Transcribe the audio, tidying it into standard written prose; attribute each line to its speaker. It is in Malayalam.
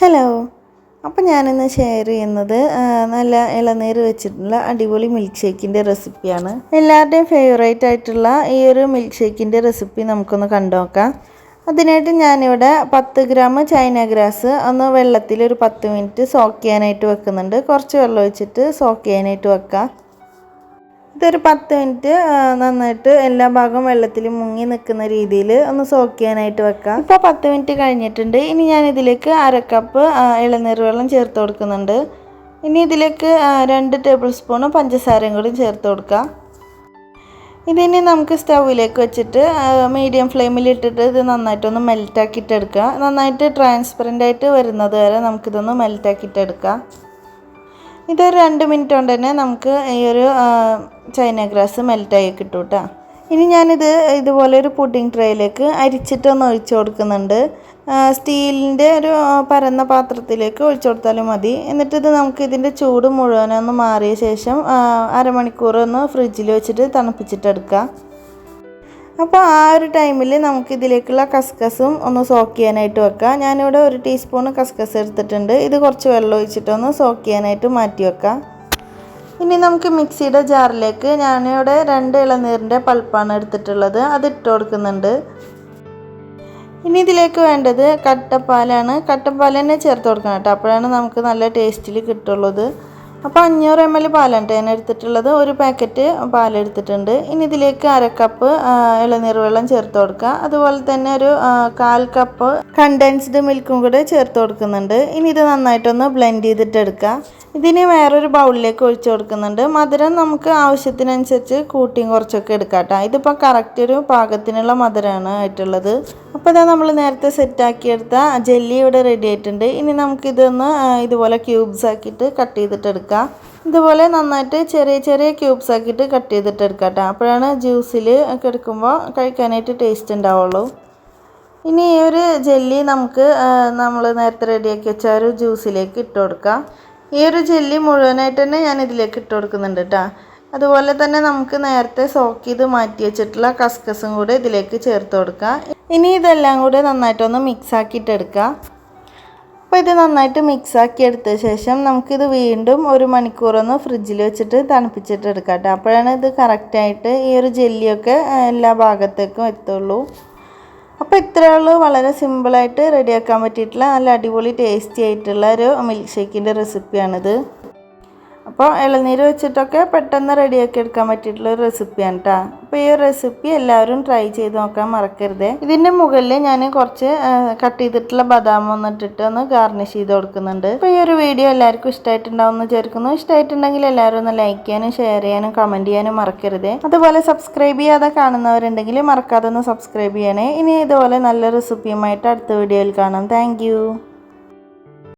Speaker 1: ഹലോ. അപ്പോൾ ഞാനിന്ന് ഷെയർ ചെയ്യുന്നത് നല്ല ഇളനീര് വെച്ചിട്ടുള്ള അടിപൊളി മിൽക്ക് ഷേക്കിൻ്റെ റെസിപ്പിയാണ്. എല്ലാവരുടെയും ഫേവറേറ്റ് ആയിട്ടുള്ള ഈ ഒരു മിൽക്ക് ഷേക്കിൻ്റെ റെസിപ്പി നമുക്കൊന്ന് കണ്ടു നോക്കാം. അതിനായിട്ട് ഞാനിവിടെ 10 ഗ്രാം ചൈന ഗ്രാസ് ഒന്ന് വെള്ളത്തിൽ ഒരു 10 മിനിറ്റ് സോക്ക് ചെയ്യാനായിട്ട് വെക്കുന്നുണ്ട്. കുറച്ച് വെള്ളം ഒഴിച്ചിട്ട് സോക്ക് ചെയ്യാനായിട്ട് വെക്കാം. ഇതൊരു 10 മിനിറ്റ് നന്നായിട്ട് എല്ലാ ഭാഗവും വെള്ളത്തിൽ മുങ്ങി നിൽക്കുന്ന രീതിയിൽ ഒന്ന് സോക്ക് ചെയ്യാനായിട്ട് വെക്കാം. ഇപ്പോൾ 10 മിനിറ്റ് കഴിഞ്ഞിട്ടുണ്ട്. ഇനി ഞാൻ ഇതിലേക്ക് 1/2 കപ്പ് ഇളനീർ വെള്ളം ചേർത്ത് കൊടുക്കുന്നുണ്ട്. ഇനി ഇതിലേക്ക് 2 ടേബിൾ സ്പൂൺ പഞ്ചസാരയും കൂടി ചേർത്ത് കൊടുക്കാം. ഇതിനി നമുക്ക് സ്റ്റൗവിലേക്ക് വെച്ചിട്ട് മീഡിയം ഫ്ലെയിമിൽ ഇട്ടിട്ട് ഇത് നന്നായിട്ടൊന്ന് മെൽറ്റാക്കിയിട്ടെടുക്കുക. നന്നായിട്ട് ട്രാൻസ്പെറൻ്റ് ആയിട്ട് വരുന്നത് വരെ നമുക്കിതൊന്ന് മെൽറ്റാക്കിയിട്ടെടുക്കാം. ഇതൊരു 2 മിനിറ്റ് കൊണ്ട് തന്നെ നമുക്ക് ഈ ഒരു ചൈന ഗ്രാസ് മെൽറ്റായി കിട്ടും കേട്ടോ. ഇനി ഞാനിത് ഇതുപോലെ ഒരു പുഡിംഗ് ട്രേയിലേക്ക് അരിച്ചിട്ടൊന്ന് ഒഴിച്ചു കൊടുക്കുന്നുണ്ട്. സ്റ്റീലിൻ്റെ ഒരു പരന്ന പാത്രത്തിലേക്ക് ഒഴിച്ചു കൊടുത്താലും മതി. എന്നിട്ടിത് നമുക്ക് ഇതിൻ്റെ ചൂട് മുഴുവനൊന്ന് മാറിയ ശേഷം അരമണിക്കൂർ ഒന്ന് ഫ്രിഡ്ജിൽ വെച്ചിട്ട് തണുപ്പിച്ചിട്ടെടുക്കാം. അപ്പോൾ ആ ഒരു ടൈമിൽ നമുക്കിതിലേക്കുള്ള കസ്കസും ഒന്ന് സോക്ക് ചെയ്യാനായിട്ട് വെക്കാം. ഞാനിവിടെ 1 ടീസ്പൂൺ കസ്കസ് എടുത്തിട്ടുണ്ട്. ഇത് കുറച്ച് വെള്ളം ഒഴിച്ചിട്ടൊന്ന് സോക്ക് ചെയ്യാനായിട്ട് മാറ്റി വെക്കാം. ഇനി നമുക്ക് മിക്സിയുടെ ജാറിലേക്ക് ഞാനിവിടെ 2 ഇളനീരിൻ്റെ പൾപ്പാണ് എടുത്തിട്ടുള്ളത്. അത് ഇട്ട് കൊടുക്കുന്നുണ്ട്. ഇനി ഇതിലേക്ക് വേണ്ടത് കട്ടപ്പാലാണ്. കട്ടപ്പാൽ തന്നെ ചേർത്ത് കൊടുക്കണം കേട്ടോ. അപ്പോഴാണ് നമുക്ക് നല്ല ടേസ്റ്റിൽ കിട്ടുള്ളത്. അപ്പോൾ 500 ml പാലാണ് ഞാൻ എടുത്തിട്ടുള്ളത്. ഒരു പാക്കറ്റ് പാലെടുത്തിട്ടുണ്ട്. ഇനി ഇതിലേക്ക് 1/2 കപ്പ് ഇളനീർ വെള്ളം ചേർത്ത് കൊടുക്കുക. അതുപോലെ തന്നെ ഒരു 1/4 കപ്പ് കണ്ടൻസ്ഡ് മിൽക്കും കൂടെ ചേർത്ത് കൊടുക്കുന്നുണ്ട്. ഇനി ഇത് നന്നായിട്ടൊന്ന് ബ്ലെൻഡ് ചെയ്തിട്ടെടുക്കുക. ഇതിന് വേറൊരു ബൗളിലേക്ക് ഒഴിച്ചു കൊടുക്കുന്നുണ്ട്. മധുരം നമുക്ക് ആവശ്യത്തിനനുസരിച്ച് കൂട്ടിയും കുറച്ചൊക്കെ എടുക്കാം കേട്ടോ. ഇതിപ്പോൾ കറക്റ്റ് ഒരു പാകത്തിനുള്ള മധുരമാണ് ആയിട്ടുള്ളത്. അപ്പോൾ ഇതാ നമ്മൾ നേരത്തെ സെറ്റാക്കിയെടുത്ത ജെല്ലി ഇവിടെ റെഡി ആയിട്ടുണ്ട്. ഇനി നമുക്കിതൊന്ന് ഇതുപോലെ ക്യൂബ്സ് ആക്കിയിട്ട് കട്ട് ചെയ്തിട്ടെടുക്കാം. ഇതുപോലെ നന്നായിട്ട് ചെറിയ ചെറിയ ക്യൂബ്സ് ആക്കിയിട്ട് കട്ട് ചെയ്തിട്ടെടുക്കാം കേട്ടോ. അപ്പോഴാണ് ജ്യൂസിൽ ഒക്കെ എടുക്കുമ്പോൾ കഴിക്കാനായിട്ട് ടേസ്റ്റ് ഉണ്ടാവുള്ളൂ. ഇനി ഈ ഒരു ജെല്ലി നമുക്ക് നമ്മൾ നേരത്തെ റെഡിയാക്കി വെച്ച ഒരു ജ്യൂസിലേക്ക് ഇട്ട് കൊടുക്കാം. ഈ ഒരു ജെല്ലി മുഴുവനായിട്ട് തന്നെ ഞാൻ ഇതിലേക്ക് ഇട്ട് കൊടുക്കുന്നുണ്ട് കേട്ടോ. അതുപോലെ തന്നെ നമുക്ക് നേരത്തെ സോക്ക് ചെയ്ത് മാറ്റി വെച്ചിട്ടുള്ള കസ്കസും കൂടെ ഇതിലേക്ക് ചേർത്ത് കൊടുക്കുക. ഇനി ഇതെല്ലാം കൂടെ നന്നായിട്ടൊന്ന് മിക്സ് ആക്കിയിട്ടെടുക്കുക. അപ്പോൾ ഇത് നന്നായിട്ട് മിക്സ് ആക്കി എടുത്ത ശേഷം നമുക്കിത് വീണ്ടും 1 മണിക്കൂറൊന്ന് ഫ്രിഡ്ജിൽ വെച്ചിട്ട് തണുപ്പിച്ചിട്ടെടുക്കാം കേട്ടോ. അപ്പോഴാണ് ഇത് കറക്റ്റായിട്ട് ഈ ഒരു ജെല്ലിയൊക്കെ എല്ലാ ഭാഗത്തേക്കും എത്തുള്ളൂ. അപ്പോൾ ഇത്രയേ ഉള്ളൂ. വളരെ സിമ്പിളായിട്ട് റെഡിയാക്കാൻ പറ്റിയിട്ടുള്ള നല്ല അടിപൊളി ടേസ്റ്റി ആയിട്ടുള്ള ഒരു മിൽക്ക് ഷേക്കിൻ്റെ റെസിപ്പിയാണിത്. അപ്പോൾ ഇളനീര് വെച്ചിട്ടൊക്കെ പെട്ടെന്ന് റെഡിയാക്കി എടുക്കാൻ പറ്റിയിട്ടുള്ള ഒരു റെസിപ്പിയാണ് കേട്ടോ. അപ്പോൾ ഈ ഒരു റെസിപ്പി എല്ലാവരും ട്രൈ ചെയ്ത് നോക്കാൻ മറക്കരുത്. ഇതിൻ്റെ മുകളിൽ ഞാൻ കുറച്ച് കട്ട് ചെയ്തിട്ടുള്ള ബദാം ഒന്നിട്ടിട്ട് ഒന്ന് ഗാർണിഷ് ചെയ്ത് കൊടുക്കുന്നുണ്ട്. അപ്പോൾ ഈ ഒരു വീഡിയോ എല്ലാവർക്കും ഇഷ്ടമായിട്ടുണ്ടാവും എന്ന് വിചാരിക്കുന്നു. ഇഷ്ടമായിട്ടുണ്ടെങ്കിൽ എല്ലാവരും ഒന്ന് ലൈക്ക് ചെയ്യാനും ഷെയർ ചെയ്യാനും കമൻറ്റ് ചെയ്യാനും മറക്കരുത്. അതുപോലെ സബ്സ്ക്രൈബ് ചെയ്യാതെ കാണുന്നവരുണ്ടെങ്കിൽ മറക്കാതെ ഒന്ന് സബ്സ്ക്രൈബ് ചെയ്യണേ. ഇനി ഇതുപോലെ നല്ല റെസിപ്പിയുമായിട്ട് അടുത്ത വീഡിയോയിൽ കാണാം. താങ്ക്